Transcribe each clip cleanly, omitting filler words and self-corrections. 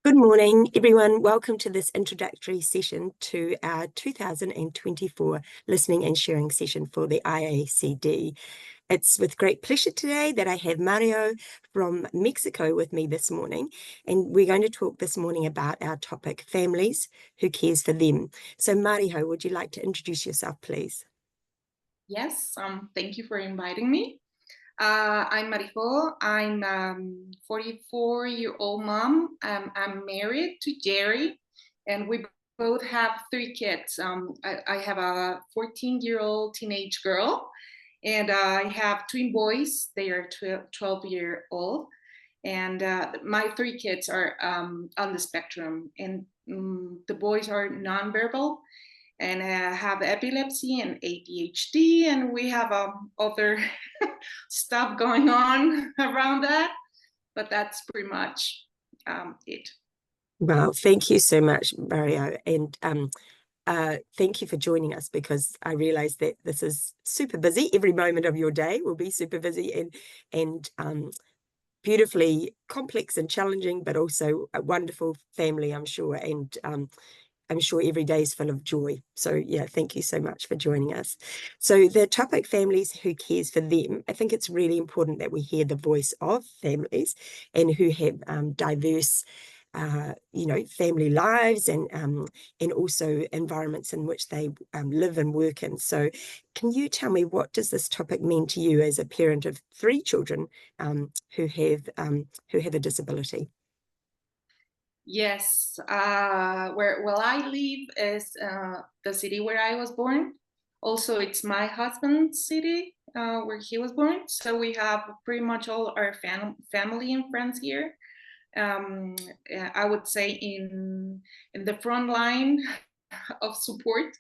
Good morning, everyone. Welcome to this introductory session to our 2024 listening and sharing session for the IACD. It's with great pleasure today that I have Marijo from Mexico with me this morning, and we're going to talk this morning about our topic, families, who cares for them. So Marijo, would you like to introduce yourself, please? Yes, thank you for inviting me. I'm Marijo. I'm 44-year-old mom. I'm married to Jerry, and we both have 3 kids. I have a 14-year-old teenage girl, and I have twin boys. They are 12-year-old, and my 3 kids are on the spectrum, and the boys are nonverbal and have epilepsy and ADHD, and we have other stuff going on around that, but that's pretty much it. Well, thank you so much, Marijo, and thank you for joining us, because I realize that this is super busy. Every moment of your day will be super busy and beautifully complex and challenging, but also a wonderful family, I'm sure, and I'm sure every day is full of joy. So yeah, thank you so much for joining us. So the topic, families, who cares for them? I think it's really important that we hear the voice of families and who have diverse family lives and also environments in which they live and work in. So can you tell me, what does this topic mean to you as a parent of 3 children who have a disability? Yes, where I live is the city where I was born. Also, it's my husband's city where he was born. So we have pretty much all our family and friends here. I would say in the front line of support,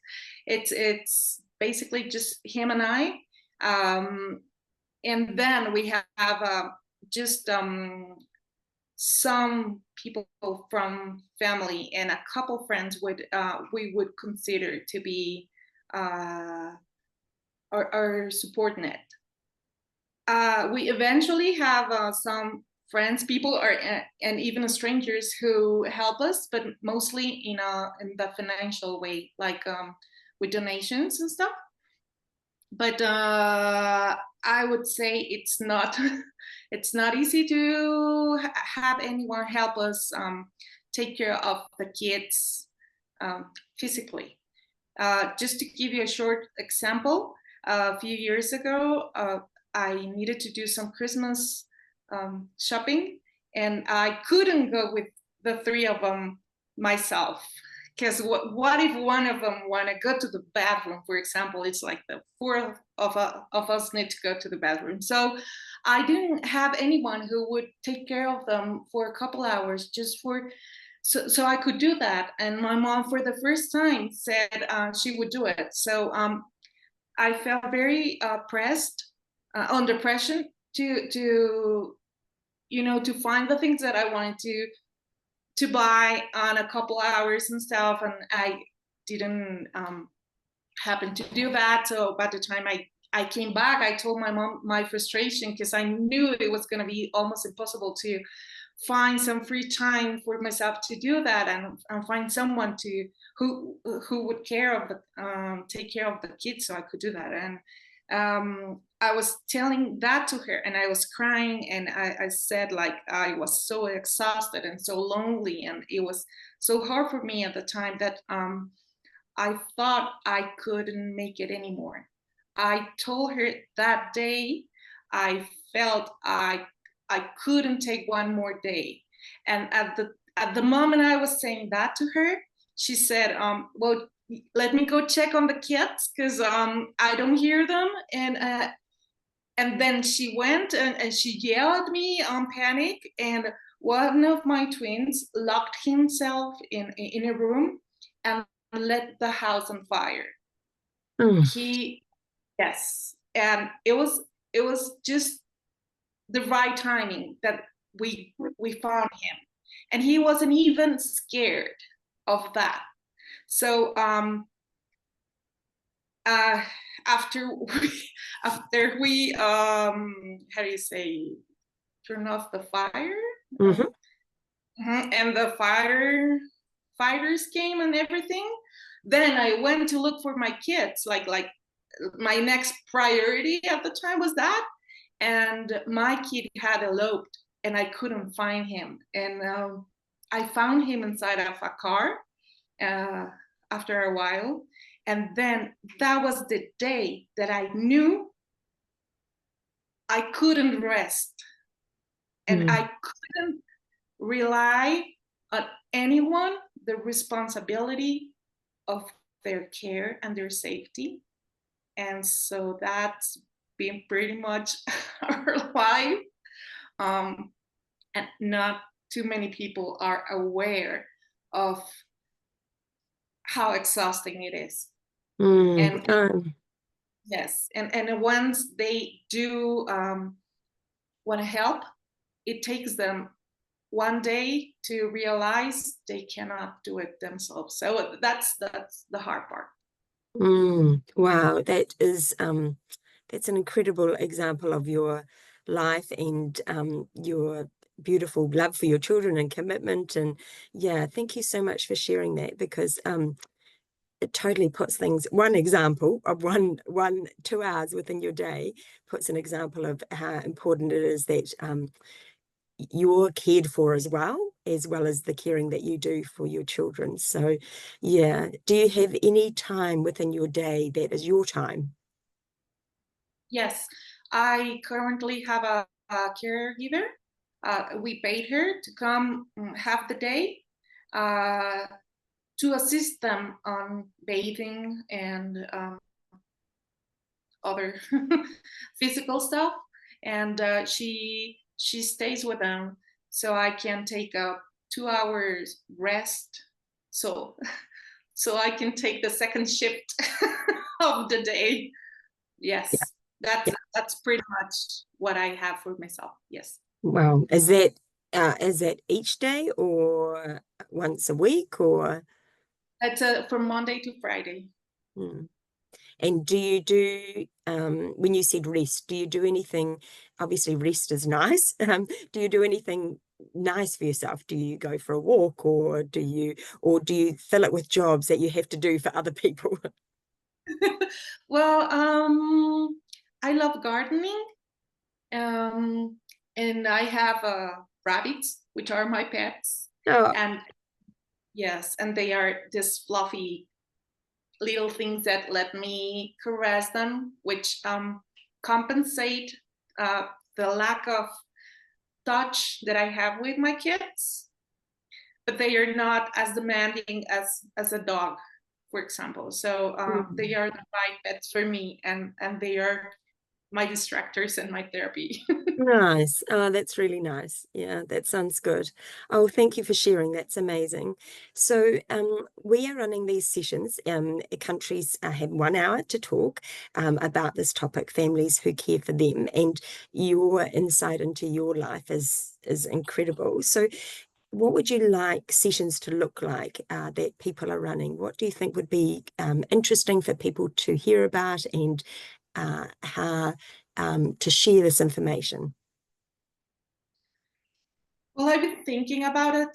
it's basically just him and I, and then we have just some people from family and a couple friends we would consider to be our support net. We eventually have some friends, people and even strangers who help us, but mostly in the financial way, like with donations and stuff. But I would say it's not it's not easy to have anyone help us take care of the kids physically. Just to give you a short example, a few years ago, I needed to do some Christmas shopping, and I couldn't go with the 3 of them myself. Because what if one of them want to go to the bathroom, for example? It's like the 4 of us need to go to the bathroom. So I didn't have anyone who would take care of them for a couple hours just for so I could do that. And my mom, for the first time, said she would do it. So I felt very pressed, under pressure to find the things that I wanted to buy on a couple hours and stuff, and I didn't happen to do that. So by the time I came back, I told my mom my frustration, because I knew it was going to be almost impossible to find some free time for myself to do that, and find someone who would take care of the kids, so I could do that. And I was telling that to her, and I was crying, and I said, like, I was so exhausted and so lonely, and it was so hard for me at the time that I thought I couldn't make it anymore. I told her that day I felt I couldn't take one more day. And at the moment I was saying that to her, she said, well, let me go check on the kids, because I don't hear them. And then she went and she yelled at me on panic, and one of my twins locked himself in a room and lit the house on fire. Yes, and it was just the right timing that we found him, and he wasn't even scared of that. So after we how do you say, turn off the fire, Mm-hmm. and the fighters came and everything. Then I went to look for my kids, like my next priority at the time was that. And my kid had eloped and I couldn't find him. And I found him inside of a car uh, after a while. And then that was the day that I knew I couldn't rest and Mm. I couldn't rely on anyone, the responsibility of their care and their safety. And so that's been pretty much our life. And not too many people are aware of how exhausting it is. Mm. And yes, and once they do want to help, it takes them one day to realize they cannot do it themselves. So that's the hard part. Wow, that's an incredible example of your life and your beautiful love for your children and commitment. And yeah, thank you so much for sharing that because it totally puts things, one example of one 2 hours within your day puts an example of how important it is that you're cared for as well as the caring that you do for your children. So yeah, do you have any time within your day that is your time? Yes, I currently have a caregiver. We paid her to come half the day to assist them on bathing and other physical stuff, and she stays with them so I can take a 2 hours rest. So so I can take the second shift of the day. Yeah, Yes, yeah. that's pretty much what I have for myself. Yes. Wow. Is that each day or once a week or It's from Monday to Friday. hmm. And do you do when you said rest, do you do anything? Obviously, rest is nice. Do you do anything nice for yourself? Do you go for a walk or do you fill it with jobs that you have to do for other people? Well, I love gardening, um, and I have rabbits, which are my pets, Oh, and yes, and they are just fluffy little things that let me caress them, which compensate uh, the lack of touch that I have with my kids, but they are not as demanding as a dog, for example. So they mm. are the right pets for me, and they are my distractors and my therapy. Nice. Oh, that's really nice. Yeah, that sounds good. Oh, thank you for sharing. That's amazing. So, we are running these sessions. Countries have 1 hour to talk about this topic, families who care for them, and your insight into your life is incredible. So, what would you like sessions to look like that people are running? What do you think would be interesting for people to hear about and how to share this information? Well, I've been thinking about it,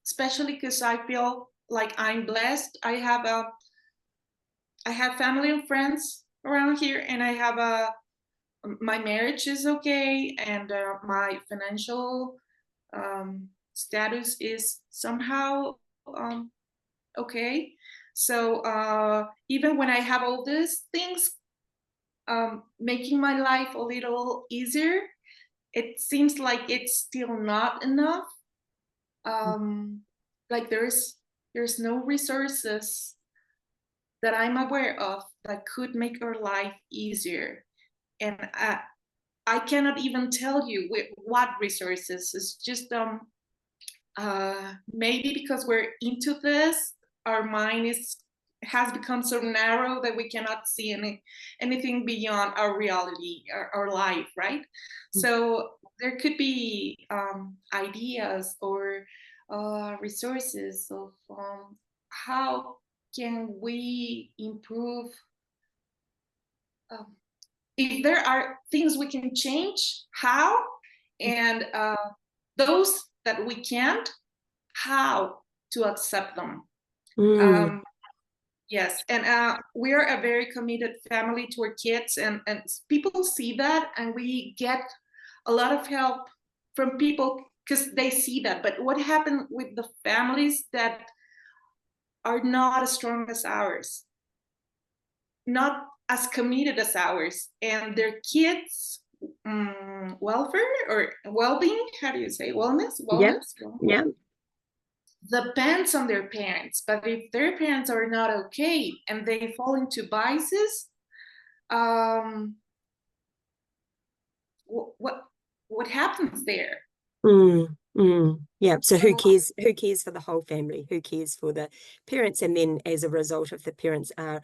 especially because I feel like I'm blessed. I have family and friends around here, and I have a my marriage is okay, and my financial status is somehow um, okay. So even when I have all these things making my life a little easier, it seems like it's still not enough. Um, like there's no resources that I'm aware of that could make our life easier, and I cannot even tell you what resources. It's just maybe because we're into this, our mind is has become so narrow that we cannot see anything beyond our reality, our life, right? So there could be ideas or resources of how can we improve, um, if there are things we can change, how, and those that we can't, how to accept them. Mm. Yes, and we are a very committed family to our kids, and people see that, and we get a lot of help from people because they see that. But what happened with the families that are not as strong as ours, not as committed as ours, and their kids' welfare or well-being? How do you say wellness? Yeah, Wellness. yeah. Depends on their parents, but if their parents are not okay and they fall into vices, um what what happens there? Mm, mm. Yeah. So who cares for the whole family? Who cares for the parents? And then as a result, if the parents are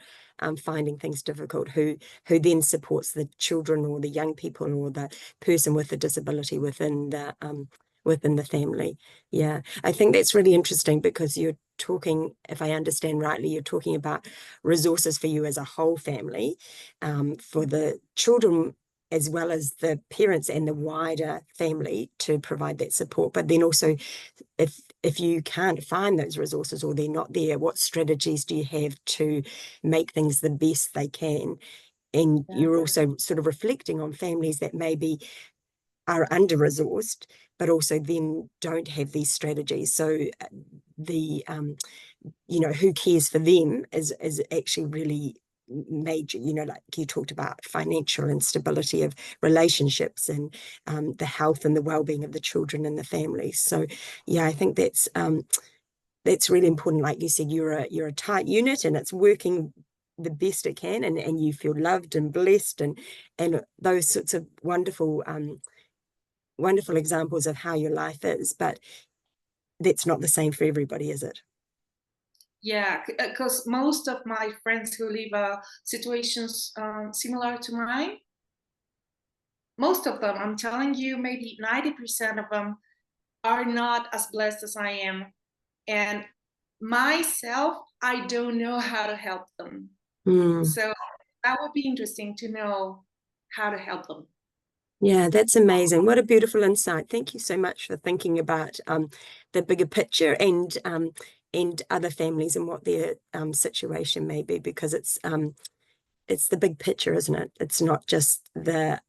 finding things difficult, who then supports the children or the young people or the person with the disability within the family? Yeah. I think that's really interesting because you're talking, if I understand rightly, you're talking about resources for you as a whole family, for the children as well as the parents and the wider family to provide that support. But then also, if you can't find those resources or they're not there, what strategies do you have to make things the best they can? And you're also sort of reflecting on families that maybe are under-resourced, but also then don't have these strategies. So the who cares for them is actually really major. Like you talked about financial instability of relationships and the health and the well-being of the children and the families. So yeah, I think that's really important. Like you said, you're a tight unit and it's working the best it can, and you feel loved and blessed, and those sorts of wonderful examples of how your life is. But that's not the same for everybody, is it? Yeah, because most of my friends who live situations similar to mine, most of them, I'm telling you, maybe 90% of them are not as blessed as I am. And myself, I don't know how to help them. Mm. So that would be interesting to know how to help them. Yeah, that's amazing. What a beautiful insight. Thank you so much for thinking about the bigger picture and other families and what their situation may be, because it's the big picture, isn't it? It's not just the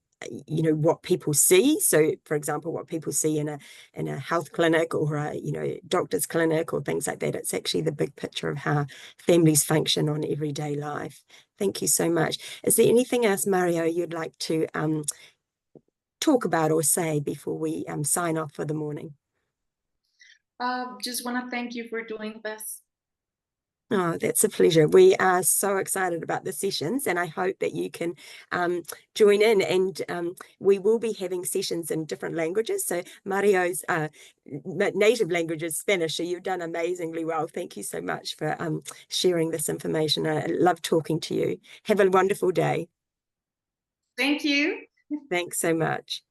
what people see. So for example, what people see in a health clinic or a doctor's clinic or things like that. It's actually the big picture of how families function on everyday life. Thank you so much. Is there anything else, Mario, you'd like to talk about or say before we sign off for the morning? Just want to thank you for doing this. Oh, that's a pleasure. We are so excited about the sessions, and I hope that you can join in. And we will be having sessions in different languages. So Mario's native language is Spanish, so you've done amazingly well. Thank you so much for sharing this information. I love talking to you. Have a wonderful day. Thank you. Thanks so much.